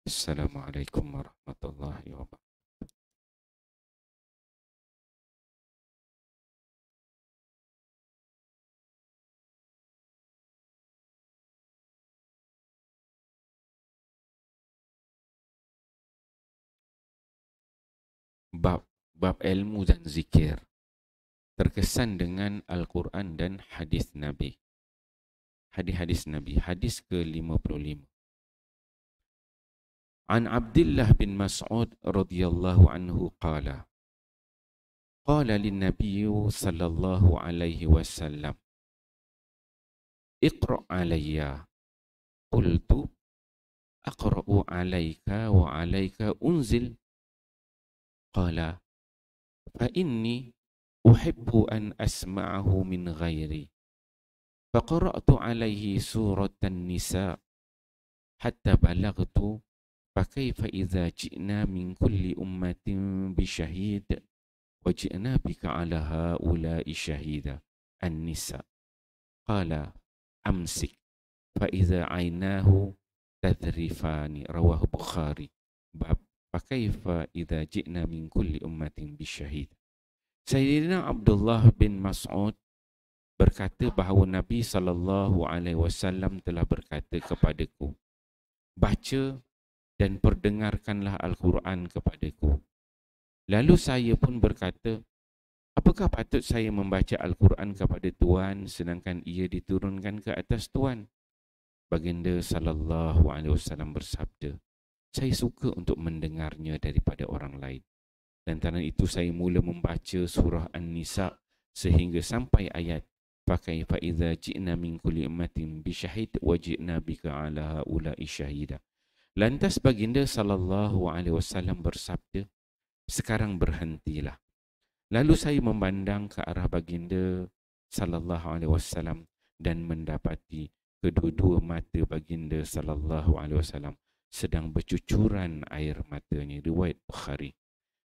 Assalamualaikum warahmatullahi wabarakatuh. Bab ilmu dan zikir terkesan dengan Al-Quran dan hadis Nabi. Hadis-hadis Nabi. Hadis ke-55. An Abdullah bin Mas'ud radhiyallahu anhu qala. Qala lin-nabiy sallallahu alaihi wasallam. Iqra' alayya. Qultu aqra'u alayka wa alayka unzil. Qala fa inni uhibbu an asma'ahu min ghairi. فقرأت عليه سورة النساء حتى بلغت فكيف إذا جئنا من كل أمة بشهيد وجئنا بك على هؤلاء شهيدا. النساء. قال أمسك فإذا عيناه تذرفان. رواه البخاري. باب فكيف إذا جئنا من كل أمة بشهيد. Sayyidina Abdullah bin Mas'ud berkata bahawa Nabi SAW telah berkata kepadaku, baca dan perdengarkanlah Al-Quran kepadaku. Lalu saya pun berkata, apakah patut saya membaca Al-Quran kepada Tuan sedangkan ia diturunkan ke atas Tuan? Baginda SAW bersabda, saya suka untuk mendengarnya daripada orang lain. Dan kerana itu saya mula membaca surah An-Nisa sehingga sampai ayat فَكَيْفَ إِذَا جِئْنَا مِنْ كُلِّ أُمَّةٍ بِشَهِيدٍ وَجِئْنَا بِكَ عَلَى هَؤُلَاءِ شَهِيدًا. Lantas baginda SAW bersabda, sekarang berhentilah. Lalu saya memandang ke arah baginda SAW dan mendapati kedua-dua mata baginda SAW sedang bercucuran air matanya. Riwayat Bukhari.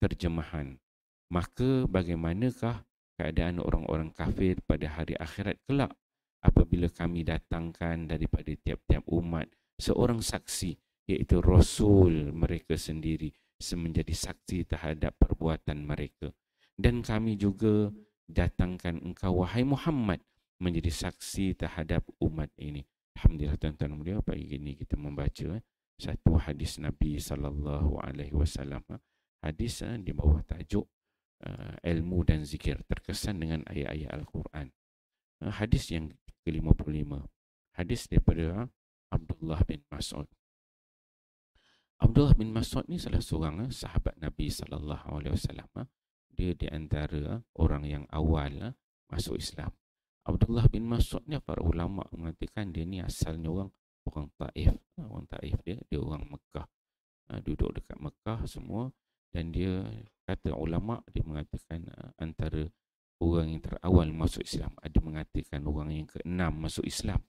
Terjemahan, maka bagaimanakah keadaan orang-orang kafir pada hari akhirat kelak apabila kami datangkan daripada tiap-tiap umat seorang saksi, iaitu Rasul mereka sendiri, menjadi saksi terhadap perbuatan mereka. Dan kami juga datangkan engkau, wahai Muhammad, menjadi saksi terhadap umat ini. Alhamdulillah tuan-tuan mulia, pagi ini kita membaca satu hadis Nabi SAW. Hadis di bawah tajuk ilmu dan zikir terkesan dengan ayat-ayat Al-Quran. Hadis yang ke-55. Hadis daripada Abdullah bin Mas'ud. Abdullah bin Mas'ud ni salah seorang sahabat Nabi SAW. Dia di antara orang yang awal masuk Islam. Abdullah bin Mas'ud ni para ulama mengatakan dia ni asalnya orang Taif. Orang Taif dia orang Mekah. Duduk dekat Mekah semua. Dan dia kata ulama, dia mengatakan antara orang yang terawal masuk Islam. Ada mengatakan orang yang ke-6 masuk Islam.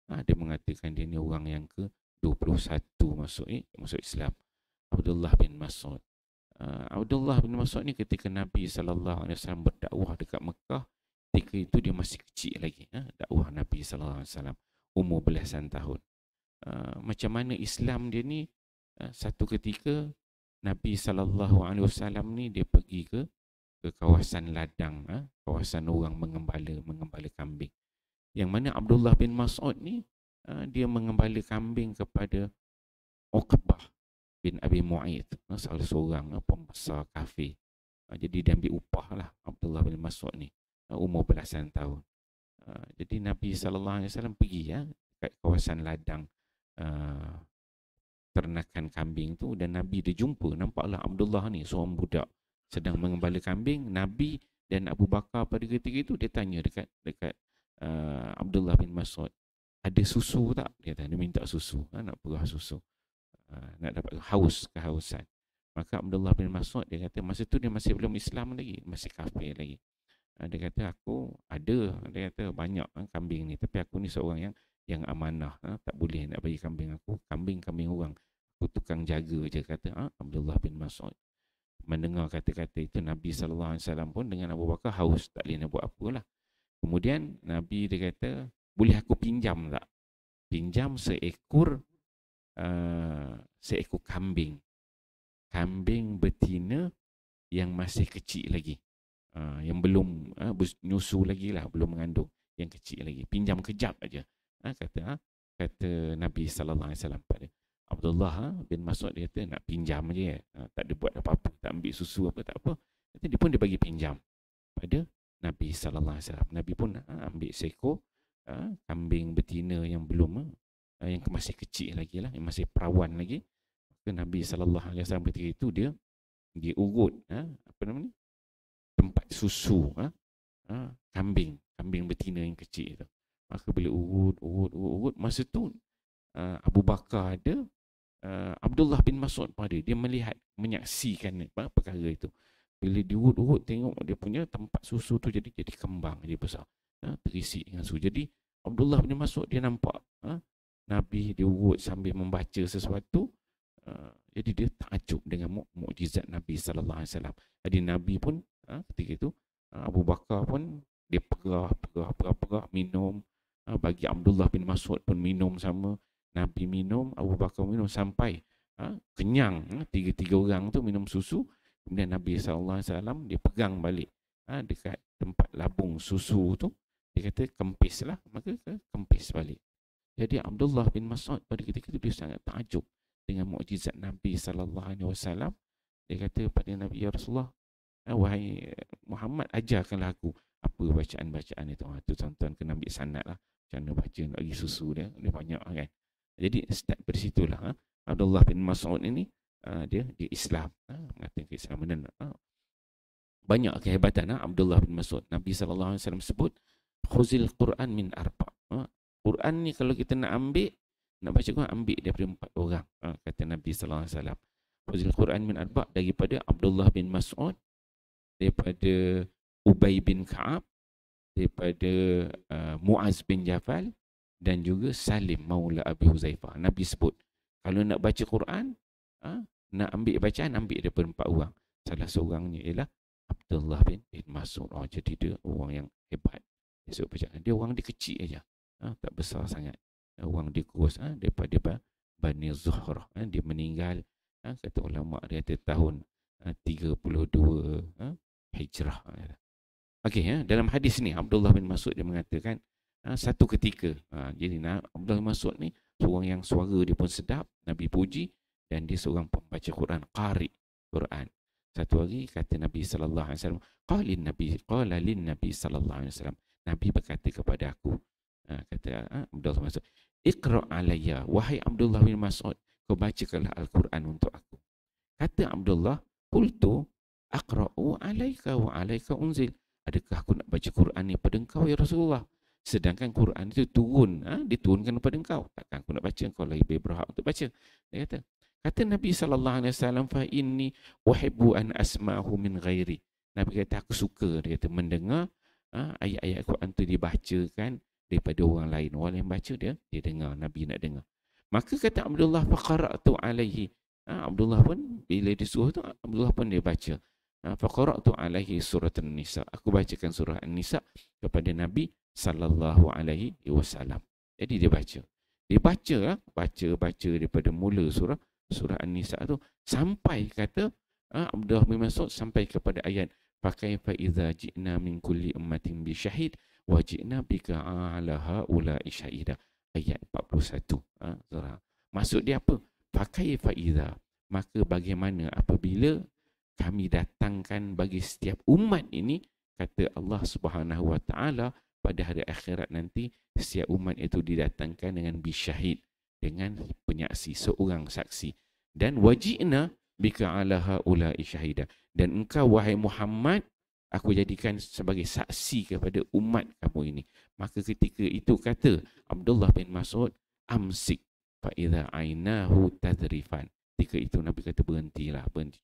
Ada mengatakan dia ni orang yang ke-21 masuk Islam. Abdullah bin Mas'ud. Abdullah bin Mas'ud ni ketika Nabi SAW berdakwah dekat Mekah, ketika itu dia masih kecil lagi. Dakwah Nabi SAW. Umur belasan tahun. Macam mana Islam dia ni, satu ketika Nabi SAW ni dia pergi ke kawasan ladang, kawasan orang mengembala kambing. Yang mana Abdullah bin Mas'ud ni dia mengembala kambing kepada Uqbah bin Abi Mu'aid, salah seorang pembesar kafir. Jadi dia ambil upah lah Abdullah bin Mas'ud ni, umur belasan tahun. Jadi Nabi SAW pergi kat kawasan ladang ternakan kambing tu, dan Nabi dia jumpa, nampaklah Abdullah ni seorang budak sedang mengembala kambing. Nabi dan Abu Bakar pada ketika itu dia tanya dekat Abdullah bin Mas'ud, ada susu tak? Dia minta susu, nak perah susu, nak dapat kehausan. Maka Abdullah bin Mas'ud dia kata, masa tu dia masih belum Islam lagi, masih kafir lagi. Dia kata, aku ada, dia kata banyak kambing ni, tapi aku ni seorang yang amanah, tak boleh nak bagi kambing aku, kambing orang, aku tukang jaga je, kata Abdullah bin Mas'ud. Mendengar kata-kata itu, Nabi SAW pun dengan Abu Bakar haus, tak boleh nak buat apalah. Kemudian Nabi dia kata, boleh aku pinjam tak? Pinjam seekor seekor kambing. Kambing betina yang masih kecil lagi. Yang belum nyusu lagi lah, belum mengandung, yang kecil lagi. Pinjam kejap aja. Kata Nabi sallallahu alaihi wasallam pada Abdullah bin Mas'ud, dia kata nak pinjam aja, tak ada buat apa-apa, tak ambil susu apa tak apa. Kata dia pun dia bagi pinjam pada Nabi sallallahu alaihi wasallam. Nabi pun ambil seekor kambing betina yang belum yang masih kecil lagi lah, yang masih perawan lagi. Maka Nabi sallallahu alaihi wasallam ketika itu dia urut apa nama ni, tempat susu kambing betina yang kecil itu. Maka bila urut, masa tu Abu Bakar ada, Abdullah bin Mas'ud pun ada. Dia melihat, menyaksikan perkara itu. Bila diurut-urut, tengok dia punya tempat susu tu jadi kembang, jadi besar, terisi dengan susu. Jadi Abdullah bin Mas'ud dia nampak Nabi diurut sambil membaca sesuatu. Jadi dia takjub dengan mukjizat Nabi sallallahu alaihi wasallam. Jadi Nabi pun ketika itu Abu Bakar pun dia perah minum, bagi Abdullah bin Mas'ud pun minum sama. Nabi minum, Abu Bakar minum sampai kenyang. Tiga-tiga orang tu minum susu. Kemudian Nabi SAW dia pegang balik dekat tempat labung susu tu. Dia kata kempis lah. Maka kempis balik. Jadi Abdullah bin Mas'ud pada ketika itu dia sangat takjub dengan mukjizat Nabi SAW. Dia kata pada Nabi, ya Rasulullah, wahai Muhammad, ajarkanlah aku apa bacaan-bacaan itu. Tu tuan-tuan kena ambil sanad lah. Macam mana baca nak bagi susu dia banyak kan. Jadi start dari situlah Abdullah bin Mas'ud ini dia Islam, mengatakan keislaman. Dan banyak kehebatan Abdullah bin Mas'ud. Nabi SAW sebut khuzil Quran min arba. Quran ni kalau kita nak ambil, nak baca Quran, ambil daripada 4 orang, kata Nabi SAW. Khuzil Quran min arba, daripada Abdullah bin Mas'ud, daripada Ubay bin Ka'ab, daripada Muaz bin Jabal, dan juga Salim Maula Abi Huzaifah. Nabi sebut kalau nak baca Quran, nak ambil bacaan, ambil daripada 4 orang. Salah seorangnya ialah Abdullah bin Mas'ud. Jadi dia orang yang hebat. Dia sebut bacaan. Dia orang dia kecil aja, tak besar sangat. Orang dia kurus, daripada Bani Zuhrah. Dia meninggal, kata ulama dia kata tahun 32 Hijrah. Okey, dalam hadis ni Abdullah bin Mas'ud dia mengatakan satu ketika, jadi Abdullah bin Mas'ud ni seorang yang suara dia pun sedap, Nabi puji, dan dia seorang pembaca Quran, qari Quran. Satu hari kata Nabi sallallahu alaihi wasallam, qala lin Nabi sallallahu alaihi wasallam, Nabi berkata kepada aku, kata Abdullah bin Mas'ud, iqra alayya, wahai Abdullah bin Mas'ud, kau bacakanlah Al-Quran untuk aku. Kata Abdullah, qultu aqra'u alayka wa alayka unzil, adakah aku nak baca Quran ni pada engkau ya Rasulullah, sedangkan Quran itu diturunkan kepada engkau? Takkan aku nak baca, engkau lebih berhak untuk baca. Dia kata Nabi sallallahu alaihi wasallam, fa inni uhibbu an asma'hu min ghairi. Nabi kata aku suka, dia kata, mendengar ayat-ayat Quran itu dibacakan daripada orang lain. Orang yang baca dia dengar, Nabi nak dengar. Maka kata Abdullah, fa qara'tu alaihi. Abdullah pun bila disuruh tu, Abdullah pun dia baca. Fa qara'tu alaihi surah An-Nisa. Aku bacakan surah An-Nisa kepada Nabi sallallahu alaihi wasallam. Jadi dia baca. Dia baca daripada mula surah An-Nisa tu sampai kata Abdullah bin Mas'ud sampai kepada ayat fa kaifa idza ji'na min kulli ummatin bi syahid wa ji'na bika ala haula'i syahida. Ayat 41 surah. Maksud dia apa? Fa kaifa idza, maka bagaimana apabila kami datangkan bagi setiap umat ini, kata Allah Subhanahu wa taala, pada hari akhirat nanti setiap umat itu didatangkan dengan bisyahid, dengan penyaksi, seorang saksi. Dan wajibna bika ala haula'i syahida, dan engkau wahai Muhammad aku jadikan sebagai saksi kepada umat kamu ini. Maka ketika itu kata Abdullah bin Mas'ud, amsik fa idza ainahu tadrifan. Ketika itu Nabi kata berhenti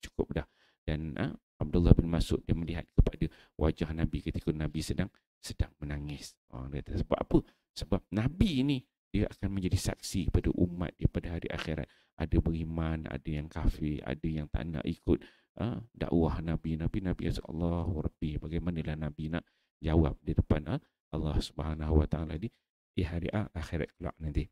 cukup dah. Dan Abdullah bin Mas'ud dia melihat kepada wajah Nabi ketika Nabi sedang menangis. Dia kata, sebab apa? Sebab Nabi ini dia akan menjadi saksi pada umat dia pada hari akhirat. Ada beriman, ada yang kafir, ada yang tak nak ikut dakwah Nabi. Nabi Allahu Rabbi. Bagaimanalah Nabi nak jawab di depan Allah Subhanahu wa taala di hari akhirat kelak nanti.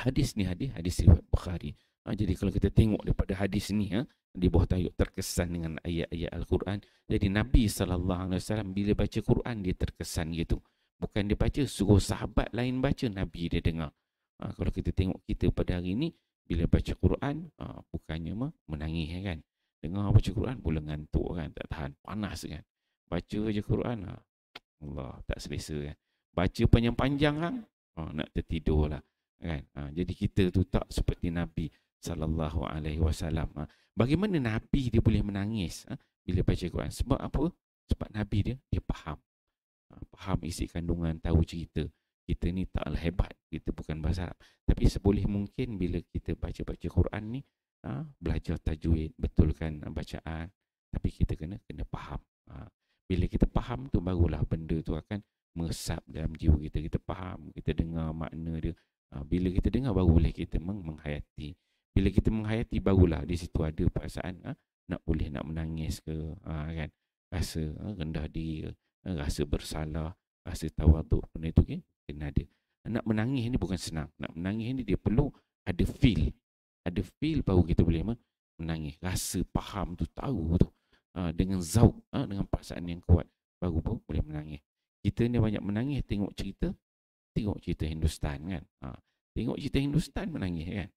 Hadis ni hadis riwayat Bukhari. Jadi kalau kita tengok daripada hadis ni, di bawah tajuk terkesan dengan ayat-ayat Al-Quran. Jadi Nabi SAW bila baca Quran dia terkesan gitu. Bukan dia baca, suruh sahabat lain baca, Nabi dia dengar. Kalau kita tengok kita pada hari ni, bila baca Quran, bukannya menangis kan. Dengar baca Quran, boleh ngantuk kan, tak tahan, panas kan. Baca je Quran, Allah, tak selesa kan. Baca panjang-panjang kan, nak tertidur lah kan. Jadi kita tu tak seperti Nabi sallallahu alaihi wasallam. Bagaimana Nabi dia boleh menangis bila baca Quran? Sebab apa? Sebab Nabi dia faham. Faham isi kandungan, tahu cerita. Kita ni taklah hebat, kita bukan bahasa Arab. Tapi seboleh mungkin bila kita baca-baca Quran ni, belajar tajwid, betulkan bacaan. Tapi kita kena faham. Bila kita faham tu, barulah benda tu akan meresap dalam jiwa kita. Kita faham, kita dengar makna dia. Bila kita dengar, baru boleh kita menghayati. Bila kita menghayati, barulah di situ ada perasaan nak boleh nak menangis ke, kan? Rasa rendah diri, rasa bersalah, rasa tawaduk, benda itu kan kena ada. Nak menangis ni bukan senang. Nak menangis ni dia perlu ada feel. Ada feel baru kita boleh menangis. Rasa faham tu, tahu tu. Dengan zauk, dengan perasaan yang kuat, baru boleh menangis. Kita ni banyak menangis tengok cerita Hindustan kan. Tengok cerita Hindustan menangis kan.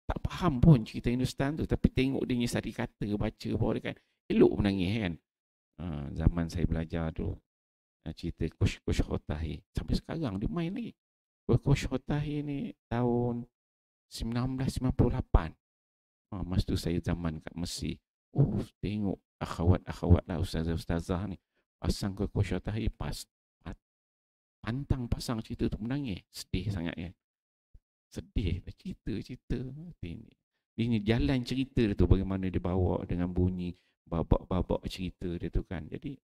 Tak faham pun cerita Hindustan tu, tapi tengok dia sari kata, baca bawah dia kan, elok menangis kan. Zaman saya belajar tu, cerita Coach Hotahi, sampai sekarang dia main lagi. Coach Hotahi ni tahun 1998. Masa tu saya zaman kat Mesir. Tengok akhwat-akhwat lah, ustazah-ustazah ni pasang ke Coach Hotahi, pantang pasang cerita tu, menangis. Sedih sangat kan. Sedih cerita ini jalan cerita dia tu, bagaimana dia bawa dengan bunyi babak-babak cerita dia tu kan. Jadi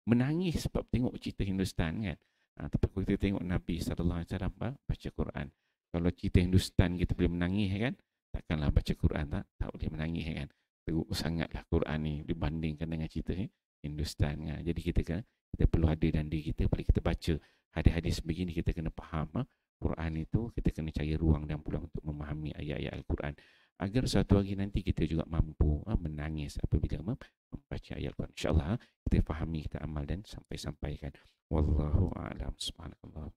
menangis sebab tengok cerita Hindustan kan. Tapi kalau kita tengok Nabi SAW baca Quran, kalau cerita Hindustan kita boleh menangis kan, takkanlah baca Quran tak boleh menangis kan. Teruk sangatlah Quran ni dibandingkan dengan cerita Hindustan kan. Jadi kita perlu ada dalam diri kita, bila kita baca hadis-hadis begini, kita kena faham Quran itu, kita kena cari ruang dan peluang untuk memahami ayat-ayat Al-Quran, agar suatu hari nanti kita juga mampu menangis apabila membaca ayat Al-Quran. InsyaAllah kita fahami, kita amal dan sampai-sampaikan. Wallahu a'lam. Subhanallah.